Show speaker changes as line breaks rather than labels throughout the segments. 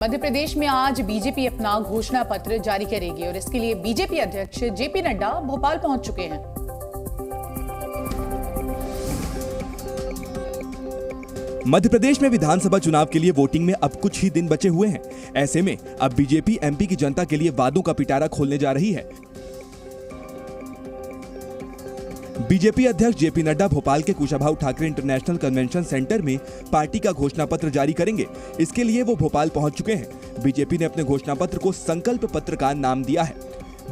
मध्य प्रदेश में आज बीजेपी अपना घोषणा पत्र जारी करेगी और इसके लिए बीजेपी अध्यक्ष जेपी नड्डा भोपाल पहुंच चुके हैं।
मध्य प्रदेश में विधानसभा चुनाव के लिए वोटिंग में अब कुछ ही दिन बचे हुए हैं। ऐसे में अब बीजेपी एमपी की जनता के लिए वादों का पिटारा खोलने जा रही है। बीजेपी अध्यक्ष जेपी नड्डा भोपाल के Kushabhau Thackeray international convention centre में पार्टी का घोषणा पत्र जारी करेंगे। इसके लिए वो भोपाल पहुंच चुके हैं। बीजेपी ने अपने घोषणा पत्र को संकल्प पत्र का नाम दिया है।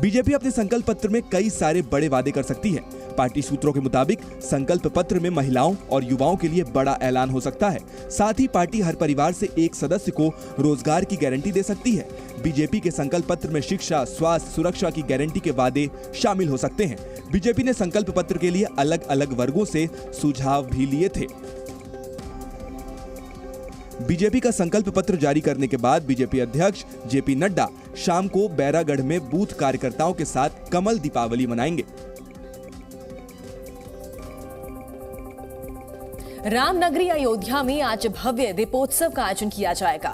बीजेपी अपने संकल्प पत्र में कई सारे बड़े वादे कर सकती है। पार्टी सूत्रों के मुताबिक संकल्प पत्र में महिलाओं और युवाओं के लिए बड़ा ऐलान हो सकता है। साथ ही पार्टी हर परिवार से एक सदस्य को रोजगार की गारंटी दे सकती है। बीजेपी के संकल्प पत्र में शिक्षा, स्वास्थ्य, सुरक्षा की गारंटी के वादे शामिल हो सकते हैं। बीजेपी ने संकल्प पत्र के लिए अलग अलग वर्गों से सुझाव भी लिए थे। बीजेपी का संकल्प पत्र जारी करने के बाद बीजेपी अध्यक्ष जेपी नड्डा शाम को बैरागढ़ में बूथ कार्यकर्ताओं के साथ कमल दीपावली मनाएंगे।
रामनगरी अयोध्या में आज भव्य दीपोत्सव का आयोजन किया जाएगा।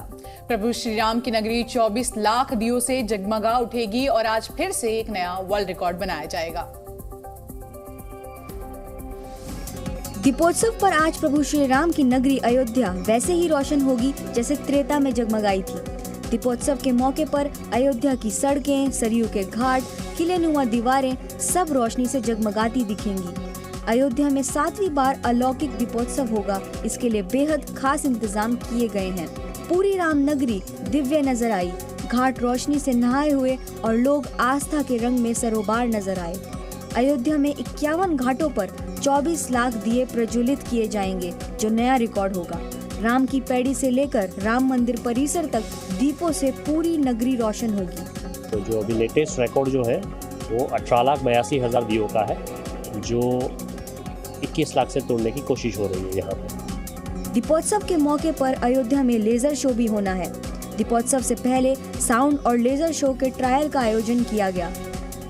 प्रभु श्री राम की नगरी 24 लाख दियों से जगमगा उठेगी और आज फिर से एक नया वर्ल्ड रिकॉर्ड बनाया जाएगा।
दीपोत्सव पर आज प्रभु श्री राम की नगरी अयोध्या वैसे ही रोशन होगी जैसे त्रेता में जगमगाई थी। दीपोत्सव के मौके पर अयोध्या की सड़कें, सरयू के घाट, किलेनुमा दीवारें सब रोशनी से जगमगाती दिखेंगी। अयोध्या में 7वीं बार अलौकिक दीपोत्सव होगा। इसके लिए बेहद खास इंतजाम किए गए हैं। पूरी राम नगरी दिव्य नजर आई। घाट रोशनी से नहाए हुए और लोग आस्था के रंग में सरोबार नजर आए। अयोध्या में 51 घाटों पर 24 लाख दिए प्रज्वलित किए जाएंगे, जो नया रिकॉर्ड होगा। राम की पैड़ी से लेकर राम मंदिर परिसर तक दीपों से पूरी नगरी रोशन होगी।
तो जो अभी लेटेस्ट रिकॉर्ड जो है वो 18,82,000 दियों का है, जो 21 लाख से तोड़ने की कोशिश हो रही है यहाँ पे।
दीपोत्सव के मौके पर अयोध्या में लेजर शो भी होना है। दीपोत्सव से पहले साउंड और लेजर शो के ट्रायल का आयोजन किया गया।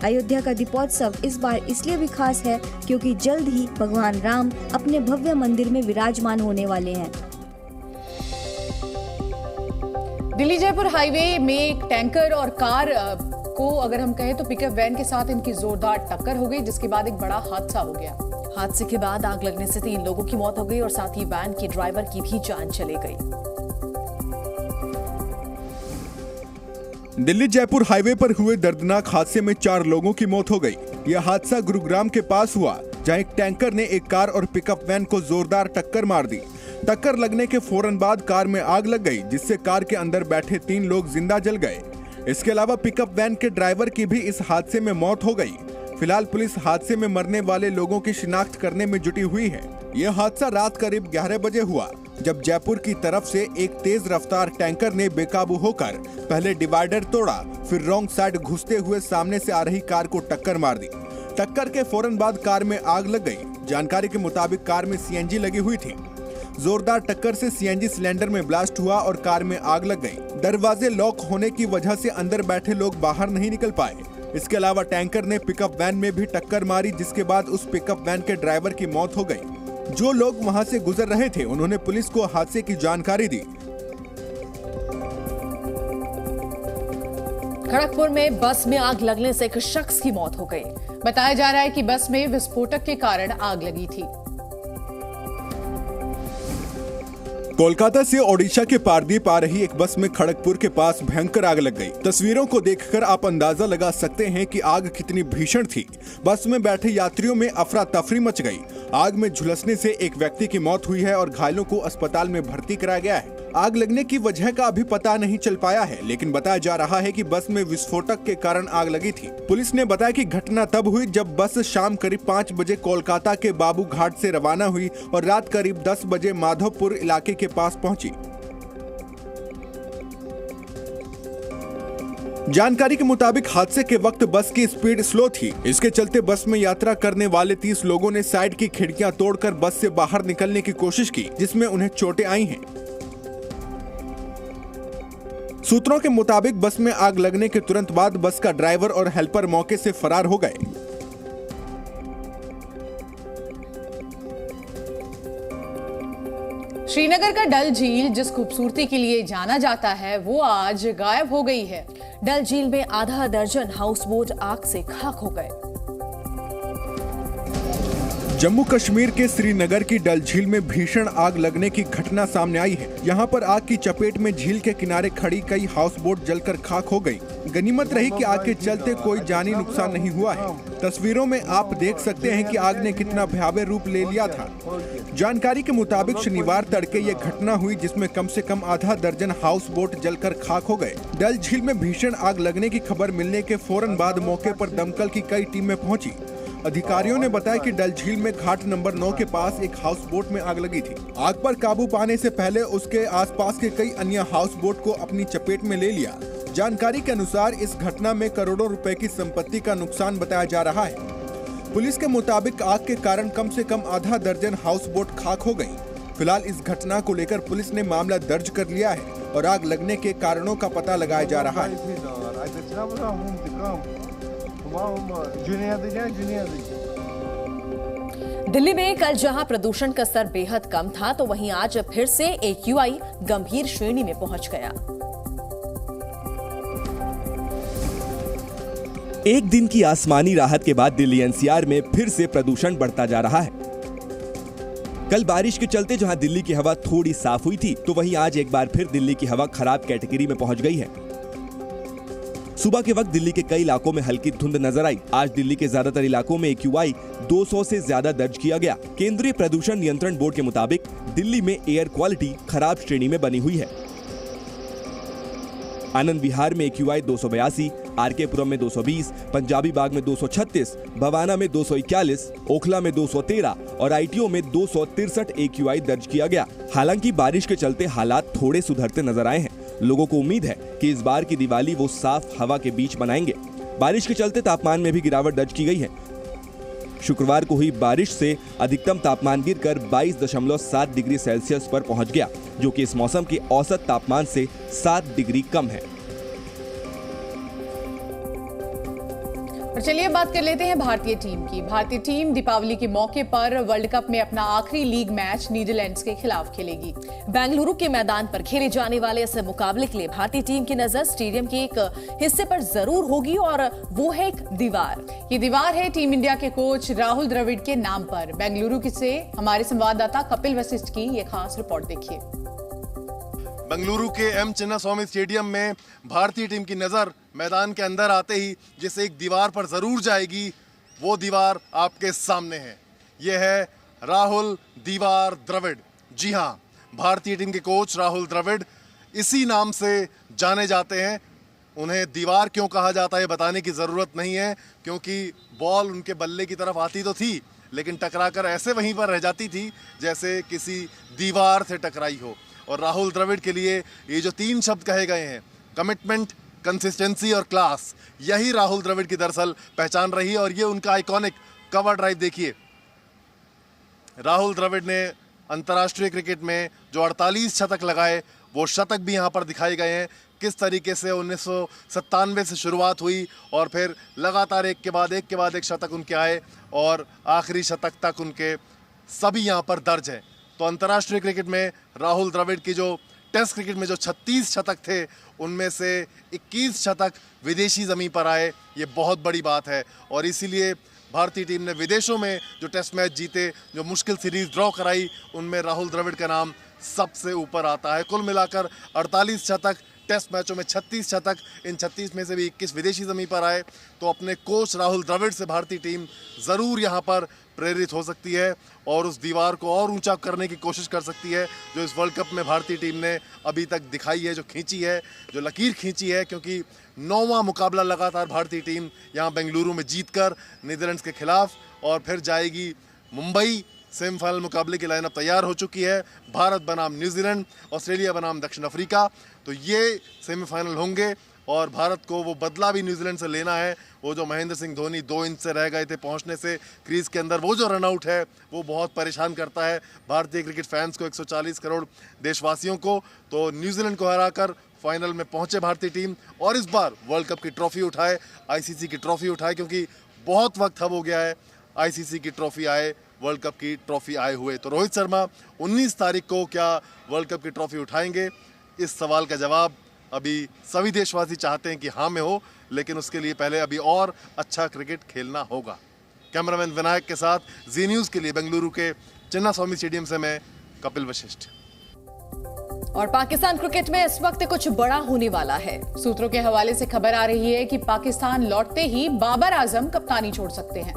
अयोध्या का दीपोत्सव इस बार इसलिए भी खास है क्योंकि जल्द ही भगवान राम अपने भव्य मंदिर में विराजमान होने वाले हैं।
दिल्ली जयपुर हाईवे में एक टैंकर और कार को अगर हम कहें तो पिकअप वैन के साथ इनकी जोरदार टक्कर हो गई, जिसके बाद एक बड़ा हादसा हो गया।
हादसे के बाद आग लगने से 3 लोगों की मौत हो गई और साथ ही वैन के ड्राइवर की भी जान चली गई।
दिल्ली जयपुर हाईवे पर हुए दर्दनाक हादसे में 4 लोगों की मौत हो गई। यह हादसा गुरुग्राम के पास हुआ, जहां एक टैंकर ने एक कार और पिकअप वैन को जोरदार टक्कर मार दी। टक्कर लगने के फौरन बाद कार में आग लग गई, जिससे कार के अंदर बैठे 3 लोग जिंदा जल गए। इसके अलावा पिकअप वैन के ड्राइवर की भी इस हादसे में मौत हो गई। फिलहाल पुलिस हादसे में मरने वाले लोगों की शिनाख्त करने में जुटी हुई है। यह हादसा रात करीब 11 बजे हुआ, जब जयपुर की तरफ से एक तेज रफ्तार टैंकर ने बेकाबू होकर पहले डिवाइडर तोड़ा, फिर रॉन्ग साइड घुसते हुए सामने से आ रही कार को टक्कर मार दी। टक्कर के फौरन बाद कार में आग लग गई। जानकारी के मुताबिक कार में सीएनजी लगी हुई थी। जोरदार टक्कर से सीएनजी सिलेंडर में ब्लास्ट हुआ और कार में आग लग गई। दरवाजे लॉक होने की वजह से अंदर बैठे लोग बाहर नहीं निकल पाए। इसके अलावा टैंकर ने पिकअप वैन में भी टक्कर मारी, जिसके बाद उस पिकअप वैन के ड्राइवर की मौत हो गई। जो लोग वहां से गुजर रहे थे, उन्होंने पुलिस को हादसे की जानकारी दी।
खड़गपुर में बस में आग लगने से एक शख्स की मौत हो गई।
बताया जा रहा है कि बस में विस्फोटक के कारण आग लगी थी।
कोलकाता से ओडिशा के पारदीप आ रही एक बस में खड़गपुर के पास भयंकर आग लग गई। तस्वीरों को देखकर आप अंदाजा लगा सकते हैं कि आग कितनी भीषण थी। बस में बैठे यात्रियों में अफरा तफरी मच गई। आग में झुलसने से एक व्यक्ति की मौत हुई है और घायलों को अस्पताल में भर्ती कराया गया है। आग लगने की वजह का अभी पता नहीं चल पाया है, लेकिन बताया जा रहा है कि बस में विस्फोटक के कारण आग लगी थी। पुलिस ने बताया कि घटना तब हुई जब बस शाम करीब 5 बजे कोलकाता के बाबू घाट से रवाना हुई और रात करीब 10 बजे माधवपुर इलाके के पास पहुंची। जानकारी के मुताबिक हादसे के वक्त बस की स्पीड स्लो थी। इसके चलते बस में यात्रा करने वाले 30 लोगों ने साइड की खिड़कियां तोड़कर बस से बाहर निकलने की कोशिश की, जिसमें उन्हें चोटें आई हैं। सूत्रों के मुताबिक बस में आग लगने के तुरंत बाद बस का ड्राइवर और हेल्पर मौके से फरार हो गए।
श्रीनगर का डल झील जिस खूबसूरती के लिए जाना जाता है वो आज गायब हो गई है।
डल झील में आधा दर्जन हाउस बोट आग से खाक हो गए।
जम्मू कश्मीर के श्रीनगर की डल झील में भीषण आग लगने की घटना सामने आई है। यहाँ पर आग की चपेट में झील के किनारे खड़ी कई हाउस बोट जलकर खाक हो गई। गनीमत रही कि आग के चलते कोई जानी नुकसान नहीं हुआ है। तस्वीरों में आप देख सकते हैं कि आग ने कितना भयावह रूप ले लिया था। जानकारी के मुताबिक शनिवार तड़के ये घटना हुई जिसमें कम से कम आधा दर्जन हाउस बोट जलकर खाक हो गए। डल झील में भीषण आग लगने की खबर मिलने के फौरन बाद मौके पर दमकल की कई टीमें पहुंची। अधिकारियों ने बताया कि डल झील में घाट नंबर 9 के पास एक हाउस बोट में आग लगी थी। आग पर काबू पाने से पहले उसके आसपास के कई अन्य हाउस बोट को अपनी चपेट में ले लिया। जानकारी के अनुसार इस घटना में करोड़ों रुपए की संपत्ति का नुकसान बताया जा रहा है। पुलिस के मुताबिक आग के कारण कम से कम आधा दर्जन हाउस बोट खाक हो गयी। फिलहाल इस घटना को लेकर पुलिस ने मामला दर्ज कर लिया है और आग लगने के कारणों का पता लगाया जा रहा है।
दिल्ली में कल जहां प्रदूषण का स्तर बेहद कम था तो वहीं आज फिर से AQI गंभीर श्रेणी में पहुंच गया।
एक दिन की आसमानी राहत के बाद दिल्ली NCR में फिर से प्रदूषण बढ़ता जा रहा है। कल बारिश के चलते जहां दिल्ली की हवा थोड़ी साफ हुई थी तो वहीं आज एक बार फिर दिल्ली की हवा खराब कैटेगरी में पहुंच गई है। सुबह के वक्त दिल्ली के कई इलाकों में हल्की धुंध नजर आई। आज दिल्ली के ज्यादातर इलाकों में AQI 200 से ज्यादा दर्ज किया गया। केंद्रीय प्रदूषण नियंत्रण बोर्ड के मुताबिक दिल्ली में एयर क्वालिटी खराब श्रेणी में बनी हुई है। आनंद विहार में AQI 282, RK पुरम में 220, पंजाबी बाग में 236, भवाना में 241, ओखला में 213 और ITO में 263 AQI दर्ज किया गया। हालांकि बारिश के चलते हालात थोड़े सुधरते नजर आए हैं। लोगों को उम्मीद है कि इस बार की दिवाली वो साफ हवा के बीच मनाएंगे। बारिश के चलते तापमान में भी गिरावट दर्ज की गई है। शुक्रवार को हुई बारिश से अधिकतम तापमान गिरकर 22.7 डिग्री सेल्सियस पर पहुंच गया, जो कि इस मौसम के औसत तापमान से 7 डिग्री कम है।
और चलिए बात कर लेते हैं भारतीय टीम की। भारतीय टीम दीपावली के मौके पर वर्ल्ड कप में अपना आखिरी लीग मैच नीदरलैंड्स के खिलाफ खेलेगी।
बेंगलुरु के मैदान पर खेले जाने वाले इस मुकाबले के लिए भारतीय टीम की नजर स्टेडियम के एक हिस्से पर जरूर होगी और वो है एक दीवार।
ये दीवार है टीम इंडिया के कोच राहुल द्रविड़ के नाम पर। बेंगलुरु से हमारे संवाददाता कपिल वशिष्ठ की ये खास रिपोर्ट देखिए।
बेंगलुरु के M चिन्नास्वामी स्टेडियम में भारतीय टीम की नज़र मैदान के अंदर आते ही जिस एक दीवार पर ज़रूर जाएगी, वो दीवार आपके सामने है। ये है राहुल दीवार द्रविड़। जी हाँ, भारतीय टीम के कोच राहुल द्रविड़ इसी नाम से जाने जाते हैं। उन्हें दीवार क्यों कहा जाता है बताने की ज़रूरत नहीं है, क्योंकि बॉल उनके बल्ले की तरफ आती तो थी लेकिन टकराकर ऐसे वहीं पर रह जाती थी जैसे किसी दीवार से टकराई हो। और राहुल द्रविड़ के लिए ये जो 3 शब्द कहे गए हैं, कमिटमेंट, कंसिस्टेंसी और क्लास, यही राहुल द्रविड़ की दरअसल पहचान रही। और ये उनका आइकॉनिक कवर ड्राइव देखिए। राहुल द्रविड़ ने अंतर्राष्ट्रीय क्रिकेट में जो 48 शतक लगाए, वो शतक भी यहाँ पर दिखाए गए हैं। किस तरीके से 1997 से शुरुआत हुई और फिर लगातार एक के बाद एक शतक उनके आए और आखिरी शतक तक उनके सभी यहाँ पर दर्ज हैं। तो अंतर्राष्ट्रीय क्रिकेट में राहुल द्रविड़ की जो टेस्ट क्रिकेट में जो 36 शतक थे, उनमें से 21 शतक विदेशी ज़मीन पर आए। ये बहुत बड़ी बात है और इसीलिए भारतीय टीम ने विदेशों में जो टेस्ट मैच जीते, जो मुश्किल सीरीज ड्रॉ कराई, उनमें राहुल द्रविड़ का नाम सबसे ऊपर आता है। कुल मिलाकर 48 शतक, टेस्ट मैचों में 36 शतक, इन 36 में से भी 21 विदेशी ज़मीन पर आए। तो अपने कोच राहुल द्रविड़ से भारतीय टीम ज़रूर यहाँ पर प्रेरित हो सकती है और उस दीवार को और ऊंचा करने की कोशिश कर सकती है जो इस वर्ल्ड कप में भारतीय टीम ने अभी तक दिखाई है, जो खींची है, जो लकीर खींची है। क्योंकि 9वां मुकाबला लगातार भारतीय टीम यहाँ बेंगलुरु में जीतकर नीदरलैंड्स के खिलाफ और फिर जाएगी मुंबई। सेमीफाइनल मुकाबले की लाइनअप तैयार हो चुकी है। भारत बनाम न्यूजीलैंड, ऑस्ट्रेलिया बनाम दक्षिण अफ्रीका। तो ये सेमीफाइनल होंगे और भारत को वो बदला भी न्यूजीलैंड से लेना है। वो जो महेंद्र सिंह धोनी 2 इंच से रह गए थे पहुंचने से क्रीज के अंदर, वो जो रनआउट है वो बहुत परेशान करता है भारतीय क्रिकेट फैंस को, 140 करोड़ देशवासियों को। तो न्यूजीलैंड को हराकर फाइनल में पहुंचे भारतीय टीम और इस बार वर्ल्ड कप की ट्रॉफी उठाए, ICC की ट्रॉफी उठाए, क्योंकि बहुत वक्त अब हो गया है ICC की ट्रॉफी आए वर्ल्ड कप की ट्रॉफी आए हुए। तो रोहित शर्मा 19 तारीख को क्या वर्ल्ड कप की ट्रॉफी उठाएंगे, इस सवाल का जवाब अभी सभी देशवासी चाहते हैं कि हाँ में हो, लेकिन उसके लिए पहले अभी और अच्छा क्रिकेट खेलना होगा। कैमरामैन विनायक के साथ जी न्यूज़ के लिए बेंगलुरु के चिन्नास्वामी स्टेडियम से मैं कपिल वशिष्ठ।
और पाकिस्तान क्रिकेट में इस वक्त कुछ बड़ा होने वाला है।
सूत्रों के हवाले से खबर आ रही है कि पाकिस्तान लौटते ही बाबर आजम कप्तानी छोड़ सकते हैं।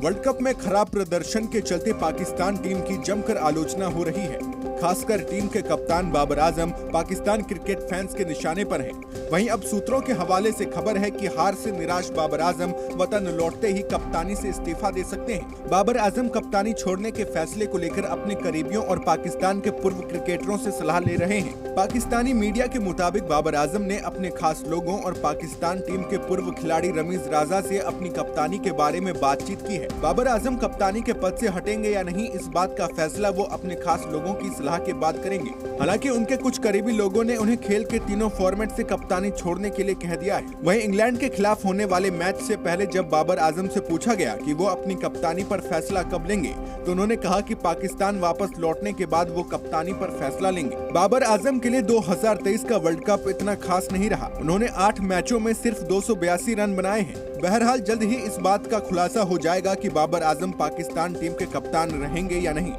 वर्ल्ड कप में खराब प्रदर्शन के चलते पाकिस्तान टीम की जमकर आलोचना हो रही है। खासकर टीम के कप्तान बाबर आजम पाकिस्तान क्रिकेट फैंस के निशाने पर हैं। वहीं अब सूत्रों के हवाले से खबर है कि हार से निराश बाबर आजम वतन लौटते ही कप्तानी से इस्तीफा दे सकते हैं। बाबर आजम कप्तानी छोड़ने के फैसले को लेकर अपने करीबियों और पाकिस्तान के पूर्व क्रिकेटरों से सलाह ले रहे हैं। पाकिस्तानी मीडिया के मुताबिक बाबर आजम ने अपने खास लोगों और पाकिस्तान टीम के पूर्व खिलाड़ी रमीज राजा से अपनी कप्तानी के बारे में बातचीत की है। बाबर आजम कप्तानी के पद से हटेंगे या नहीं, इस बात का फैसला वो अपने खास लोगों की सलाह के बाद करेंगे। हालांकि उनके कुछ करीबी लोगों ने उन्हें खेल के तीनों फॉर्मेट से कप्तानी छोड़ने के लिए कह दिया है। वहीं इंग्लैंड के खिलाफ होने वाले मैच से पहले जब बाबर आजम से पूछा गया कि वो अपनी कप्तानी पर फैसला कब लेंगे, तो उन्होंने कहा कि पाकिस्तान वापस लौटने के बाद वो कप्तानी पर फैसला लेंगे। बाबर आजम के लिए 2023 का वर्ल्ड कप इतना खास नहीं रहा। उन्होंने 8 मैचों में सिर्फ 282 रन बनाए हैं। बहरहाल जल्द ही इस बात का खुलासा हो जाएगा कि बाबर आजम पाकिस्तान टीम के कप्तान रहेंगे या नहीं।